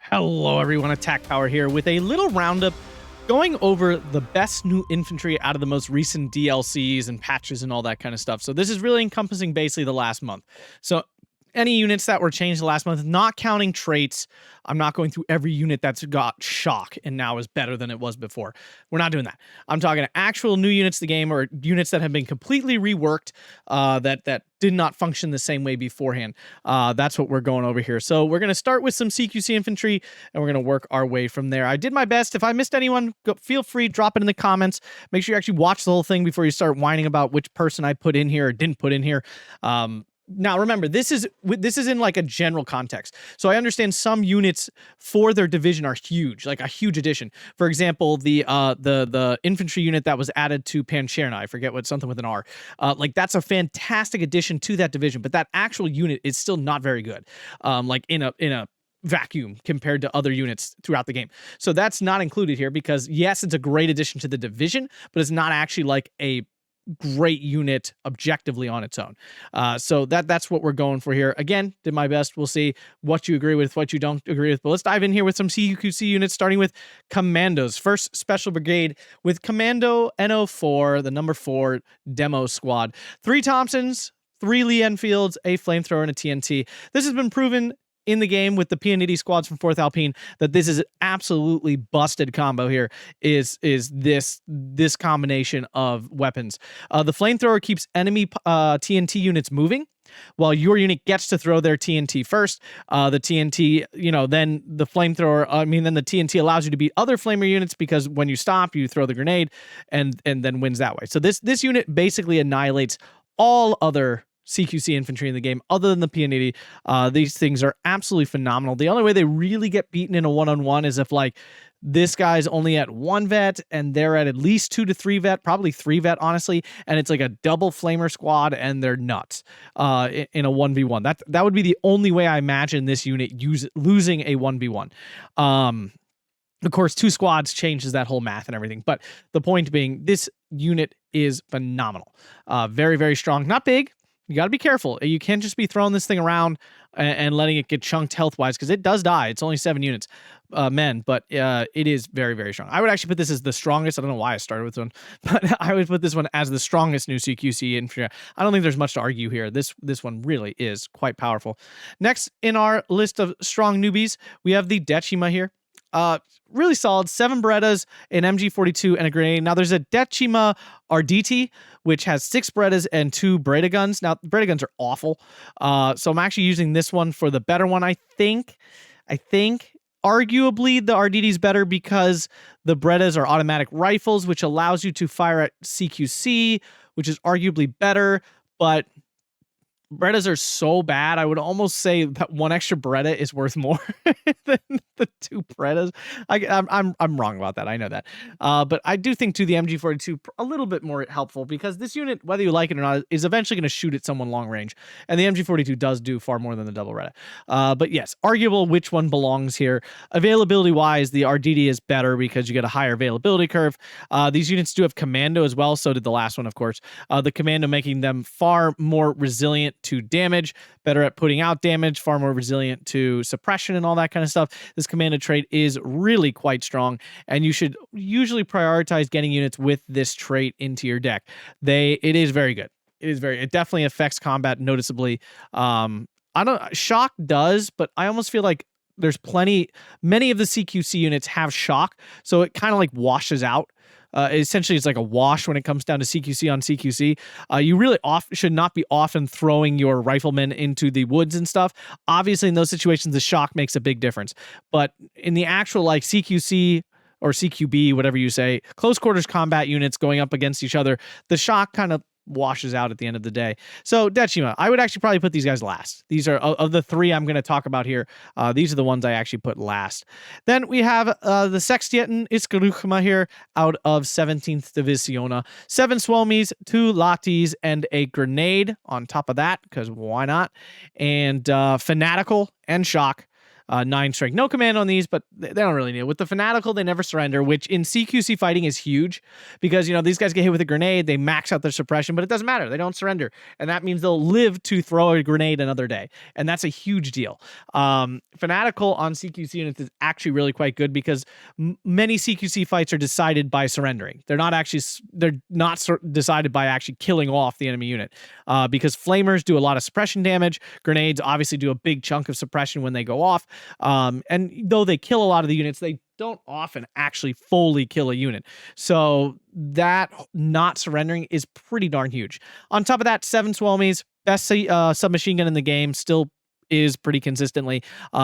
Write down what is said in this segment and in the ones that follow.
Hello everyone, Attack Power here with a little roundup going over the best new infantry out of the most recent DLCs and patches and all that kind of stuff. So this is really encompassing basically the last month. So any units that were changed the last month, not counting traits. I'm not going through every unit that's got shock and now is better than it was before. We're not doing that. I'm talking actual new units to the game or units that have been completely reworked that did not function the same way beforehand. That's what we're going over here. So we're going to start with some CQC infantry and we're going to work our way from there. I did my best. If I missed anyone, feel free, drop it in the comments. Make sure you actually watch the whole thing before you start whining about which person I put in here or didn't put in here. Now, remember, this is in like a general context. So I understand some units for their division are huge, like a huge addition. For example, the infantry unit that was added to Pancherna, I forget what, something with an R. Like that's a fantastic addition to that division, but that actual unit is still not very good. Like in a vacuum compared to other units throughout the game. So that's not included here because yes, it's a great addition to the division, but it's not actually like a great unit objectively on its own. So that's what we're going for here. Again, did my best. We'll see what you agree with, what you don't agree with. But let's dive in here with some CQC units, starting with Commandos. First Special Brigade with Commando NO4, the number 4 demo squad. 3 Thompsons, 3 Lee Enfields, a flamethrower, and a TNT. This has been proven in the game with the Pianiti squads from 4th Alpine that this is absolutely busted combo here is this combination of weapons. The flamethrower keeps enemy TNT units moving while your unit gets to throw their TNT first. The TNT, then the flamethrower, then the TNT allows you to beat other flamer units because when you stop, you throw the grenade and then wins that way. So this unit basically annihilates all other CQC infantry in the game other than the Pianiti. These things are absolutely phenomenal. The only way they really get beaten in a one-on-one is if like this guy's only at 1 vet and they're at least 2 to 3 vet, probably 3 vet honestly, and it's like a double flamer squad and they're nuts in a 1v1. That would be the only way I imagine this unit losing a 1v1. Of course, 2 squads changes that whole math and everything, but the point being, this unit is phenomenal. Very, very strong. Not big. You got to be careful. You can't just be throwing this thing around and letting it get chunked health-wise because it does die. It's only 7 units, men, but it is very, very strong. I would actually put this as the strongest. I don't know why I started with one, but I would put this one as the strongest new CQC infantry. I don't think there's much to argue here. This one really is quite powerful. Next in our list of strong newbies, we have the Decima here. Really solid, 7 Berettas, an MG42, and a grenade. Now, there's a Decima Arditi, which has 6 Berettas and 2 Beretta guns. Now, Beretta guns are awful, so I'm actually using this one for the better one, I think. Arguably, the Arditi's better because the Berettas are automatic rifles, which allows you to fire at CQC, which is arguably better, but Berettas are so bad, I would almost say that 1 extra Beretta is worth more than the 2 Berettas. I'm wrong about that. I know that. But I do think, too, the MG42 a little bit more helpful because this unit, whether you like it or not, is eventually going to shoot at someone long range. And the MG42 does do far more than the double Beretta. But yes, arguable which one belongs here. Availability-wise, the Arditi is better because you get a higher availability curve. These units do have Commando as well. So did the last one, of course. The Commando making them far more resilient to damage, better at putting out damage, far more resilient to suppression and all that kind of stuff. This Commando trait is really quite strong, and you should usually prioritize getting units with this trait into your deck. It is very good. It definitely affects combat noticeably. Shock does, but I almost feel like there's many of the CQC units have shock, so it kind of like washes out. Essentially, it's like a wash when it comes down to CQC on CQC. You really should not be often throwing your riflemen into the woods and stuff. Obviously, in those situations, the shock makes a big difference. But in the actual like CQC or CQB, whatever you say, close quarters combat units going up against each other, the shock kind of washes out at the end of the day. So Decima, I would actually probably put these guys last. These are of the 3 I'm going to talk about here. These are the ones I actually put last. Then we have the Sextieten Iskarukma here out of 17th Divisiona. 7 Swomies, 2 Latis, and a grenade on top of that, because why not? And Fanatical and Shock. 9 strength. No command on these, but they don't really need it. With the Fanatical, they never surrender, which in CQC fighting is huge because, these guys get hit with a grenade, they max out their suppression, but it doesn't matter. They don't surrender. And that means they'll live to throw a grenade another day. And that's a huge deal. Fanatical on CQC units is actually really quite good because many CQC fights are decided by surrendering. They're not decided by actually killing off the enemy unit because flamers do a lot of suppression damage. Grenades obviously do a big chunk of suppression when they go off. And though they kill a lot of the units, they don't often actually fully kill a unit. So that not surrendering is pretty darn huge. On top of that, 7 Swelmies, best submachine gun in the game, still is pretty consistently.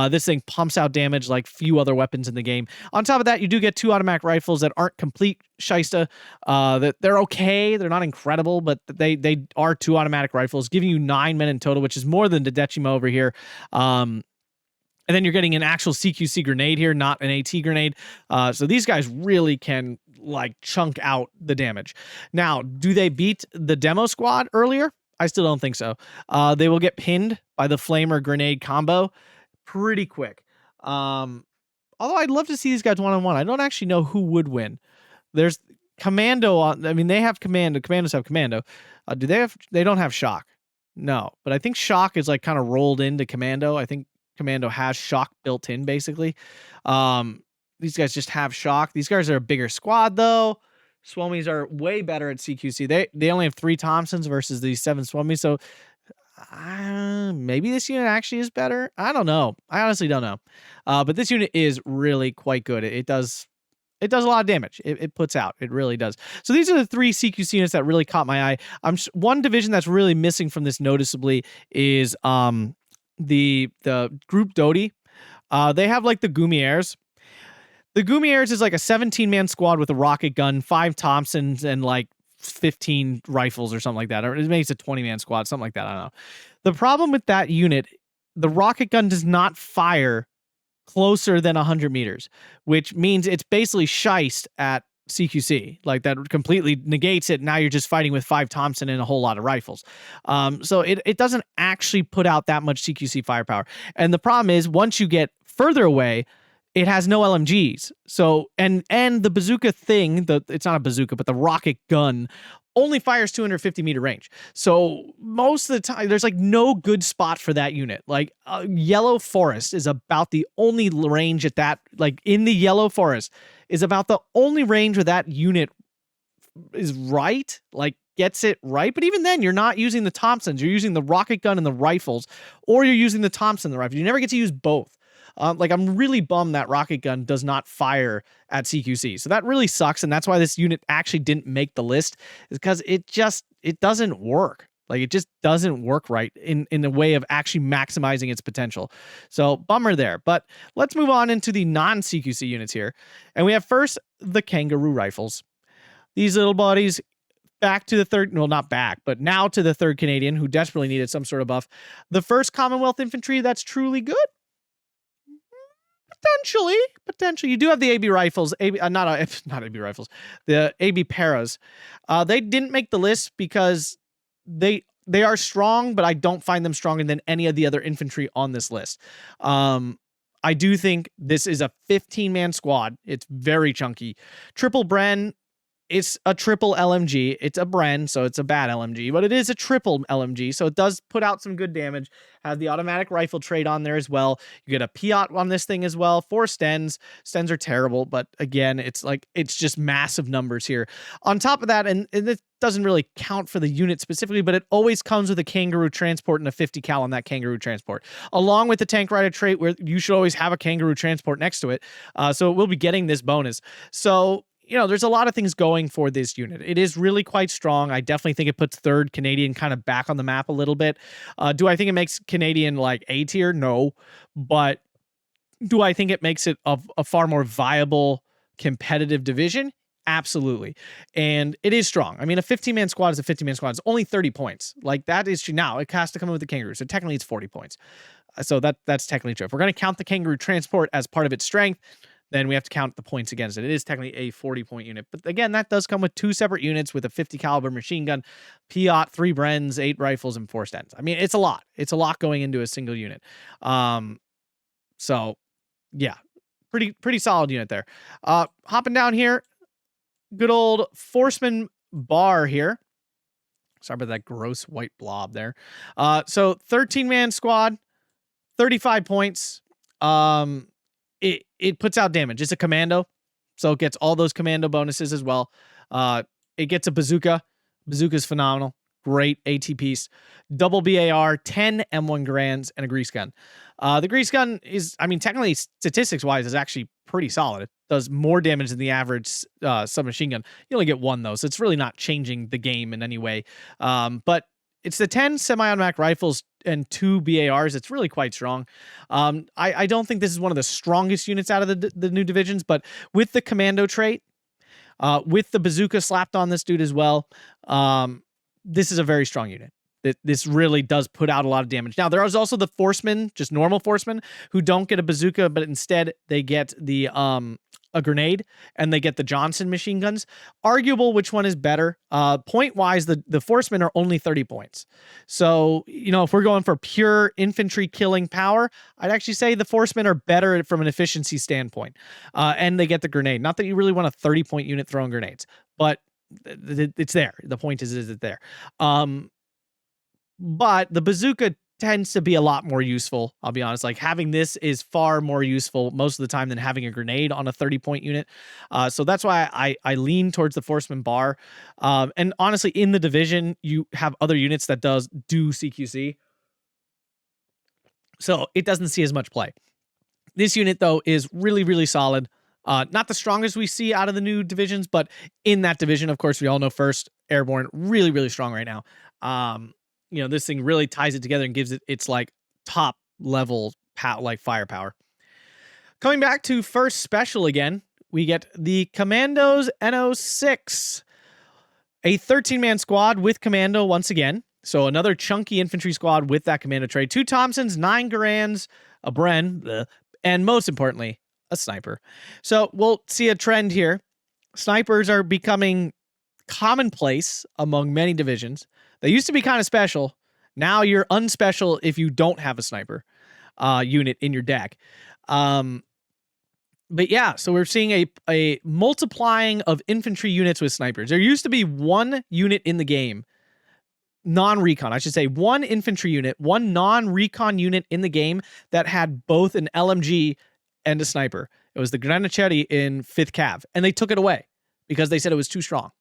This thing pumps out damage like few other weapons in the game. On top of that, you do get 2 automatic rifles that aren't complete Shysta. That they're okay. They're not incredible, but they are 2 automatic rifles, giving you 9 men in total, which is more than the Decimo over here. And then you're getting an actual CQC grenade here, not an AT grenade. So these guys really can chunk out the damage. Now, do they beat the demo squad earlier? I still don't think so. They will get pinned by the flamer grenade combo pretty quick. Although I'd love to see these guys one-on-one. I don't actually know who would win. There's Commando. They have Commando. Commandos have Commando. Do they have? They don't have Shock. No, but I think Shock is kind of rolled into Commando. I think Commando has Shock built in basically. These guys just have Shock. These guys are a bigger squad though. Swelmies are way better at CQC. They only have 3 Thompsons versus these 7 Swelmies. So maybe this unit actually is better. I don't know. I honestly don't know. But this unit is really quite good. It does a lot of damage. It puts out. It really does. So these are the 3 CQC units that really caught my eye. One division that's really missing from this noticeably is the group Dodi. They have the Gumiers. The Gumiers is a 17-man squad with a rocket gun, 5 Thompsons, and 15 rifles or something like that. Or it makes a 20-man squad, something like that. I don't know. The problem with that unit, the rocket gun does not fire closer than 100 meters, which means it's basically shiced at CQC. That completely negates it. Now you're just fighting with 5 Thompson and a whole lot of rifles. So it doesn't actually put out that much CQC firepower. And the problem is once you get further away, it has no LMGs. So, and the bazooka thing, it's not a bazooka, but the rocket gun only fires 250 meter range. So most of the time, there's no good spot for that unit. Yellow Forest is about the only range at that, in the Yellow Forest is about the only range where that unit is right, gets it right. But even then, you're not using the Thompsons. You're using the rocket gun and the rifles, or you're using the Thompson and the rifle. You never get to use both. I'm really bummed that rocket gun does not fire at CQC. So that really sucks. And that's why this unit actually didn't make the list, is because it doesn't work. It just doesn't work right in the way of actually maximizing its potential. So bummer there. But let's move on into the non-CQC units here. And we have first the Kangaroo rifles. These little buddies, back to the third, well, not back, but now to the 3rd Canadian, who desperately needed some sort of buff. The first Commonwealth infantry that's truly good. Potentially. You do have the AB rifles, not AB rifles, the AB paras. They didn't make the list because they are strong, but I don't find them stronger than any of the other infantry on this list. I do think this is a 15-man squad. It's very chunky. Triple Bren. It's a triple LMG. It's a Bren, so it's a bad LMG, but it is a triple LMG, so it does put out some good damage. Have the automatic rifle trait on there as well. You get a Piat on this thing as well. 4 Stens. Stens are terrible, but again, it's just massive numbers here. On top of that, and it doesn't really count for the unit specifically, but it always comes with a Kangaroo transport and a 50 cal on that Kangaroo transport, along with the Tank Rider trait, where you should always have a Kangaroo transport next to it. So it will be getting this bonus. So there's a lot of things going for this unit. It is really quite strong. I definitely think it puts 3rd Canadian kind of back on the map a little bit. Do I think it makes Canadian A tier? No. But do I think it makes it a far more viable competitive division? Absolutely. And it is strong. A 15-man squad is a 15-man squad. It's only 30 points. That is true. Now, it has to come in with the Kangaroo. So technically it's 40 points. So that's technically true. If we're going to count the Kangaroo transport as part of its strength, then we have to count the points against it. It is technically a 40-point unit. But again, that does come with 2 separate units with a 50 caliber machine gun, Piat, 3 Brens, 8 rifles, and 4 Stens. It's a lot. It's a lot going into a single unit. So Yeah, pretty solid unit there. Hopping down here, good old Forceman Bar here. Sorry about that gross white blob there. So 13-man squad, 35 points. It puts out damage. It's a commando, so it gets all those commando bonuses as well. It gets a bazooka. Bazooka's phenomenal. Great AT piece. Double BAR, 10 M1 Grands, and a grease gun. The grease gun is, I mean, technically, statistics-wise, is actually pretty solid. It does more damage than the average submachine gun. You only get one, though, so it's really not changing the game in any way. But it's the 10 semi-automatic rifles and 2 BARs. It's really quite strong. I don't think this is one of the strongest units out of the new divisions, but with the commando trait, with the bazooka slapped on this dude as well, this is a very strong unit. This really does put out a lot of damage. Now, there is also the Forcemen, just normal Forcemen, who don't get a bazooka, but instead they get the a grenade, and they get the Johnson machine guns. Arguable which one is better. Point-wise, the Forcemen are only 30 points. So, you know, if we're going for pure infantry killing power, I'd actually say the Forcemen are better from an efficiency standpoint. And they get the grenade. Not that you really want a 30-point unit throwing grenades, but it's there. The point is it there? But the bazooka tends to be a lot more useful. I'll be honest. Like, having this is far more useful most of the time than having a grenade on a 30-point unit. So that's why I lean towards the Forceman Bar. And honestly, in the division, you have other units that do CQC. So it doesn't see as much play. This unit, though, is really, really solid. Not the strongest we see out of the new divisions, but in that division, of course, we all know First Airborne, really, really strong right now. You know, this thing really ties it together and gives it its like top level firepower. Coming back to First Special again, we get the Commandos NO6, a 13-man squad with commando once again. So another chunky infantry squad with that commando trait. 2 Thompsons, 9 Garands, a Bren, and most importantly, a sniper. So we'll see a trend here. Snipers are becoming commonplace among many divisions. They used to be kind of special. Now you're unspecial if you don't have a sniper unit in your deck. But yeah, so we're seeing a multiplying of infantry units with snipers. There used to be one unit in the game, non-recon, I should say, one infantry unit, one non-recon unit in the game that had both an LMG and a sniper. It was the Granatieri in 5th Cav, and they took it away because they said it was too strong.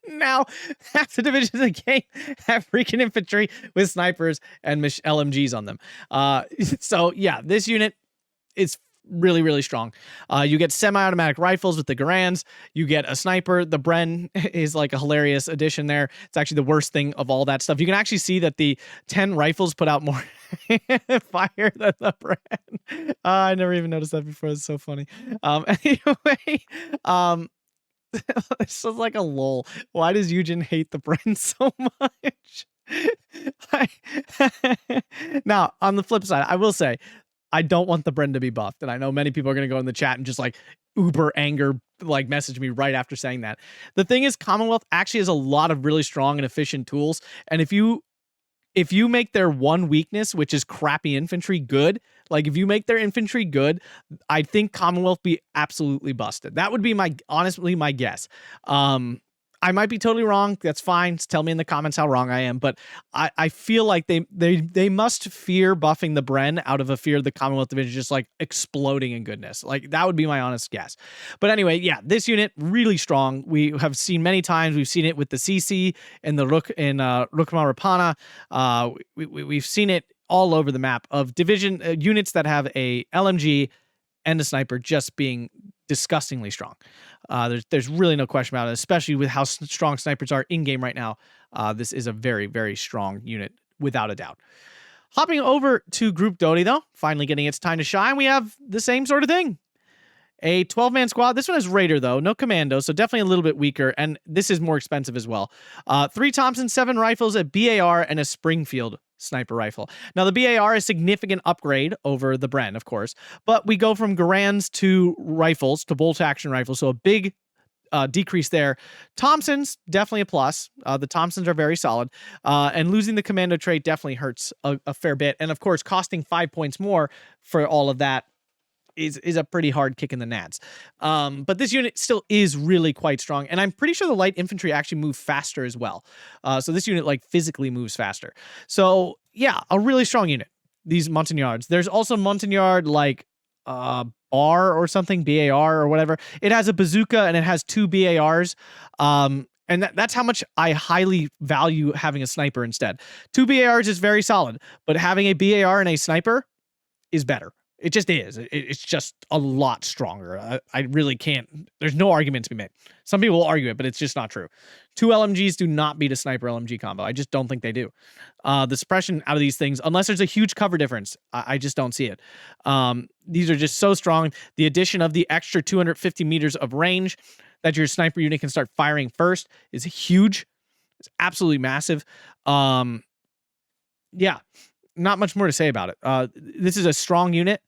Now, half the divisions of the game have freaking infantry with snipers and LMGs on them. So, yeah, this unit is really, really strong. You get semi-automatic rifles with the Garands. You get a sniper. The Bren is like a hilarious addition there. It's actually the worst thing of all that stuff. You can actually see that the 10 rifles put out more fire than the Bren. I never even noticed that before. It's so funny. Anyway, it's just like a lull. Why does Eugen hate the Bren so much? Now, on the flip side, I will say, I don't want the Bren to be buffed. And I know many people are going to go in the chat and just like uber anger, like message me right after saying that. The thing is, Commonwealth actually has a lot of really strong and efficient tools. And if you make their one weakness, which is crappy infantry, good, like if you make their infantry good, I think Commonwealth be absolutely busted. That would be honestly my guess. I might be totally wrong. That's fine. Tell me in the comments how wrong I am. But I feel like they must fear buffing the Bren out of a fear of the Commonwealth division just like exploding in goodness. Like that would be my honest guess. But anyway, yeah, this unit really strong. We have seen many times. We've seen it with the CC and the Rukma Rapana. We've seen it all over the map of division units that have a LMG and a sniper just being disgustingly strong. There's really no question about it, especially with how strong snipers are in game right now. This is a very, very strong unit, without a doubt. Hopping over to Group Dodi, though, finally getting its time to shine, we have the same sort of thing. A 12-man squad. This one is Raider, though. No commando, so definitely a little bit weaker, and this is more expensive as well. 3 Thompson, 7 rifles, a BAR, and a Springfield sniper rifle. Now, the BAR is a significant upgrade over the Bren, of course, but we go from Garands to rifles, to bolt-action rifles, so a big decrease there. Thompsons, definitely a plus. The Thompsons are very solid, and losing the commando trait definitely hurts a fair bit, and of course, costing 5 points more for all of that is a pretty hard kick in the nads. But this unit still is really quite strong, and I'm pretty sure the light infantry actually move faster as well. So this unit like physically moves faster. So yeah, a really strong unit. These Montagnards. There's also Montagnard like BAR or something, BAR or whatever. It has a bazooka and it has 2 BARs. And that's how much I highly value having a sniper instead. 2 BARs is very solid, but having a BAR and a sniper is better. It just is. It's just a lot stronger. I really can't. There's no argument to be made. Some people will argue it, but it's just not true. 2 LMGs do not beat a sniper LMG combo. I just don't think they do. The suppression out of these things, unless there's a huge cover difference, I just don't see it. These are just so strong. The addition of the extra 250 meters of range that your sniper unit can start firing first is huge. It's absolutely massive. Yeah, not much more to say about it. This is a strong unit.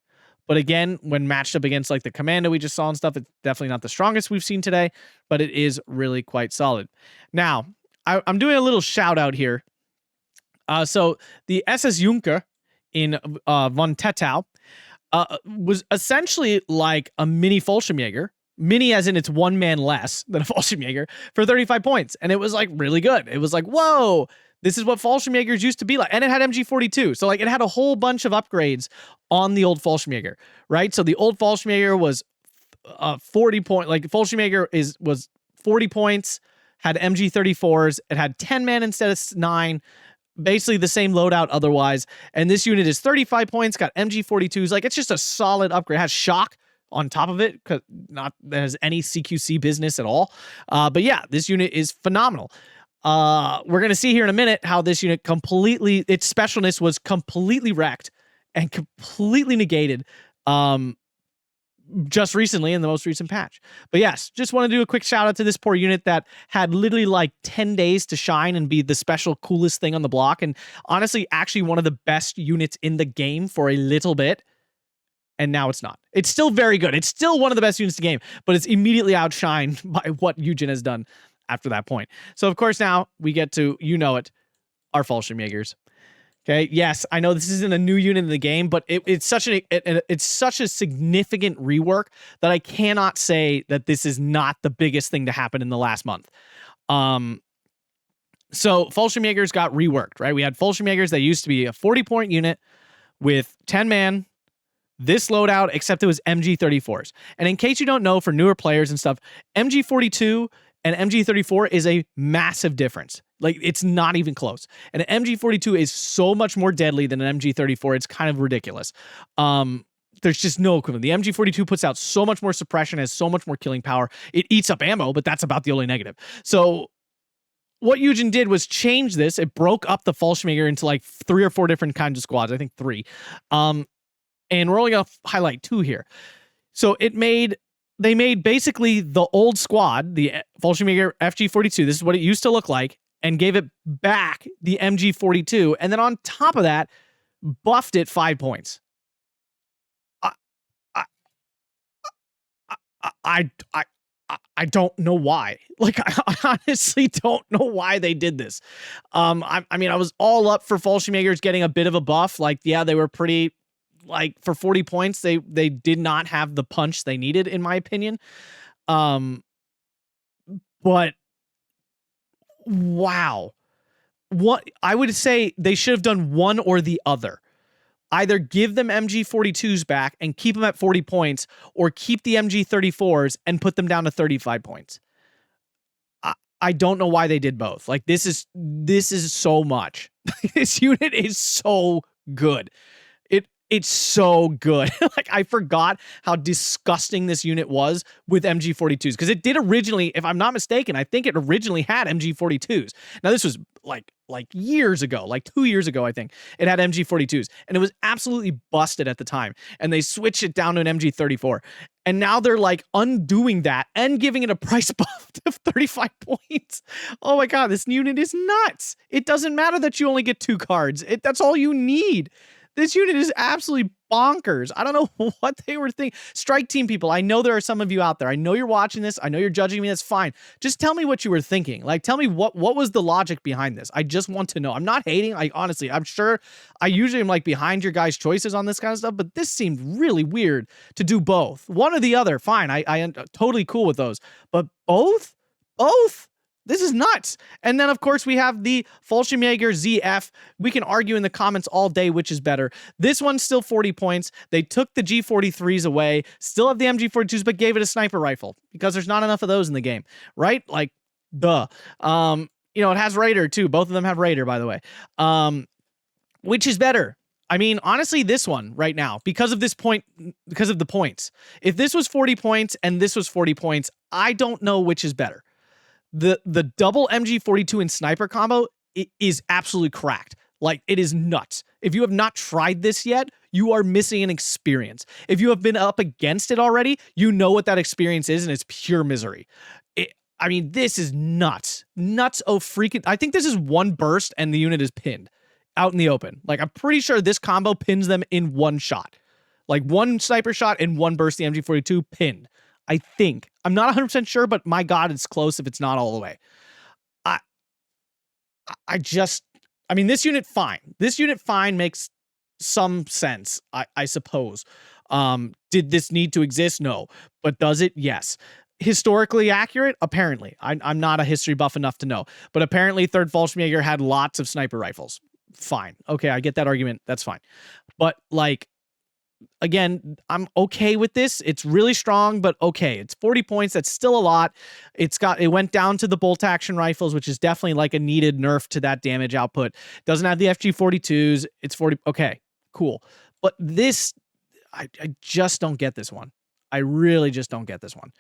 But again, when matched up against like the Commando we just saw and stuff, it's definitely not the strongest we've seen today, but it is really quite solid. Now, I'm doing a little shout out here. So the SS Junker in von Tettau was essentially like a mini Fallschirmjäger. Mini as in it's 1 man less than a Fallschirmjäger for 35 points. And it was like really good. It was like, whoa, this is what Fallschirmjägers used to be like. And it had MG42. So like it had a whole bunch of upgrades on the old Fallschirmjäger, right? So the old Fallschirmjäger was 40 point, like Fallschirmjäger was 40 points, had MG34s. It had 10 man instead of 9. Basically the same loadout otherwise. And this unit is 35 points, got MG42s. Like it's just a solid upgrade. It has shock on top of it, because not there's any CQC business at all. But yeah, this unit is phenomenal. We're gonna see here in a minute how this unit its specialness was completely wrecked and completely negated just recently in the most recent patch. But yes, just want to do a quick shout out to this poor unit that had literally like 10 days to shine and be the special coolest thing on the block, and honestly actually one of the best units in the game for a little bit. And now it's not. It's still very good. It's still one of the best units in the game, but it's immediately outshined by what Eugen has done after that point. So, of course, now we get to, our Fallschirmjägers. Okay, yes, I know this isn't a new unit in the game, but it's such a significant rework that I cannot say that this is not the biggest thing to happen in the last month. So, Fallschirmjägers got reworked, right? We had Fallschirmjägers that used to be a 40-point unit with 10 man, this loadout, except it was MG34s. And in case you don't know, for newer players and stuff, MG42 and MG34 is a massive difference. Like, it's not even close. And an MG42 is so much more deadly than an MG34. It's kind of ridiculous. There's just no equivalent. The MG42 puts out so much more suppression, has so much more killing power. It eats up ammo, but that's about the only negative. So what Eugen did was change this. It broke up the Fallschirmjäger into like 3 or 4 different kinds of squads. I think 3. And we're only going to highlight 2 here. So they made basically the old squad, the Fallschirmjäger FG42, this is what it used to look like, and gave it back the MG42. And then on top of that, buffed it 5 points. I don't know why. Like, I honestly don't know why they did this. I mean, I was all up for Fallschirmjägers getting a bit of a buff. Like, yeah, they were pretty... Like, for 40 points, they did not have the punch they needed, in my opinion. But wow. What I would say they should have done one or the other. Either give them MG42s back and keep them at 40 points, or keep the MG34s and put them down to 35 points. I don't know why they did both. Like, this is so much. This unit is so good. It's so good. Like, I forgot how disgusting this unit was with MG42s, because it did originally, if I'm not mistaken, I think it originally had MG42s. Now, this was like years ago, like 2 years ago, I think it had MG42s, and it was absolutely busted at the time. And they switched it down to an MG34, and now they're like undoing that and giving it a price buff of 35 points. Oh my God, this unit is nuts. It doesn't matter that you only get 2 cards. That's all you need. This unit is absolutely bonkers. I don't know what they were thinking. Strike Team people, I know there are some of you out there. I know you're watching this. I know you're judging me. That's fine. Just tell me what you were thinking. Like, tell me what was the logic behind this. I just want to know. I'm not hating. Like, honestly, I'm sure I usually am like behind your guys' choices on this kind of stuff, but this seemed really weird to do both. One or the other, fine. I am totally cool with those. But both? Both? This is nuts. And then, of course, we have the Fallschirmjäger ZF. We can argue in the comments all day which is better. This one's still 40 points. They took the G43s away, still have the MG42s, but gave it a sniper rifle because there's not enough of those in the game, right? Like, duh. You know, it has Raider, too. Both of them have Raider, by the way. Which is better? I mean, honestly, this one right now, because of this point, because of the points. If this was 40 points and this was 40 points, I don't know which is better. The double MG42 and sniper combo is absolutely cracked. Like, it is nuts. If you have not tried this yet, you are missing an experience. If you have been up against it already, you know what that experience is, and it's pure misery. I mean, this is nuts. Nuts, oh freaking... I think this is one burst, and the unit is pinned out in the open. Like, I'm pretty sure this combo pins them in one shot. Like, one sniper shot and one burst, the MG42 pinned. I think. I'm not 100% sure, but my God, it's close if it's not all the way. I mean, this unit, fine. This unit, fine, makes some sense, I suppose. Did this need to exist? No. But does it? Yes. Historically accurate? Apparently. I'm not a history buff enough to know. But apparently, 3rd Fallschirmjäger had lots of sniper rifles. Fine. Okay, I get that argument. That's fine. But, like, again, I'm okay with this. It's really strong, but okay. It's 40 points. That's still a lot. It went down to the bolt action rifles, which is definitely like a needed nerf to that damage output. Doesn't have the FG42s. It's 40. Okay, cool. But this, I just don't get this one. I really just don't get this one.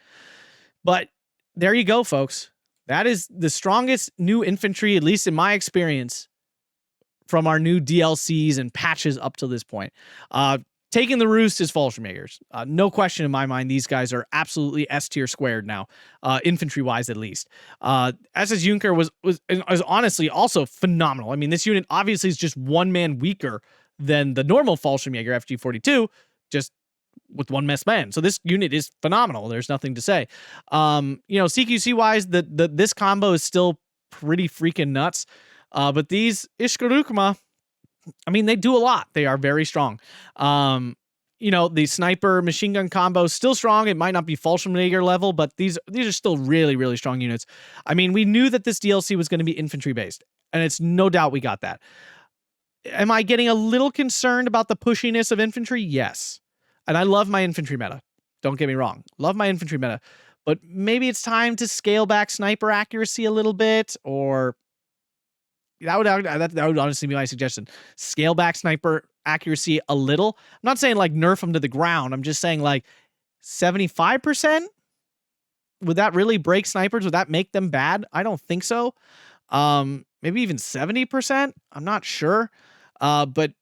But there you go, folks. That is the strongest new infantry, at least in my experience, from our new DLCs and patches up to this point. Taking the roost is Fallschirmjägers. No question in my mind, these guys are absolutely S tier squared now, infantry-wise at least. SS Junker was honestly also phenomenal. I mean, this unit obviously is just one man weaker than the normal Fallschirmjäger FG42, just with one less man. So this unit is phenomenal. There's nothing to say. You know, CQC-wise, this combo is still pretty freaking nuts. But these Ishkurukma, I mean, they do a lot. They are very strong. You know, the sniper machine gun combo is still strong. It might not be Fallschirmjäger level, but these are still really, really strong units. I mean, we knew that this DLC was going to be infantry based, and it's no doubt we got that. Am I getting a little concerned about the pushiness of infantry? Yes. And I love my infantry meta. Don't get me wrong. Love my infantry meta. But maybe it's time to scale back sniper accuracy a little bit, or that would honestly be my suggestion. Scale back sniper accuracy a little. I'm not saying like nerf them to the ground. I'm just saying like 75%. Would that really break snipers? Would that make them bad? I don't think so. Maybe even 70%. I'm not sure. But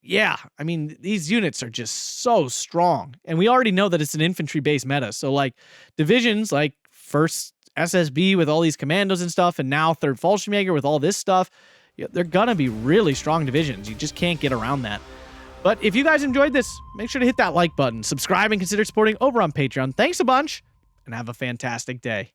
yeah, I mean, these units are just so strong. And we already know that it's an infantry-based meta. So like divisions like first SSB with all these commandos and stuff, and now 3rd Fallschirmjäger with all this stuff, they're gonna be really strong divisions. You just can't get around that. But if you guys enjoyed this, make sure to hit that like button, subscribe, and consider supporting over on Patreon. Thanks a bunch, and have a fantastic day.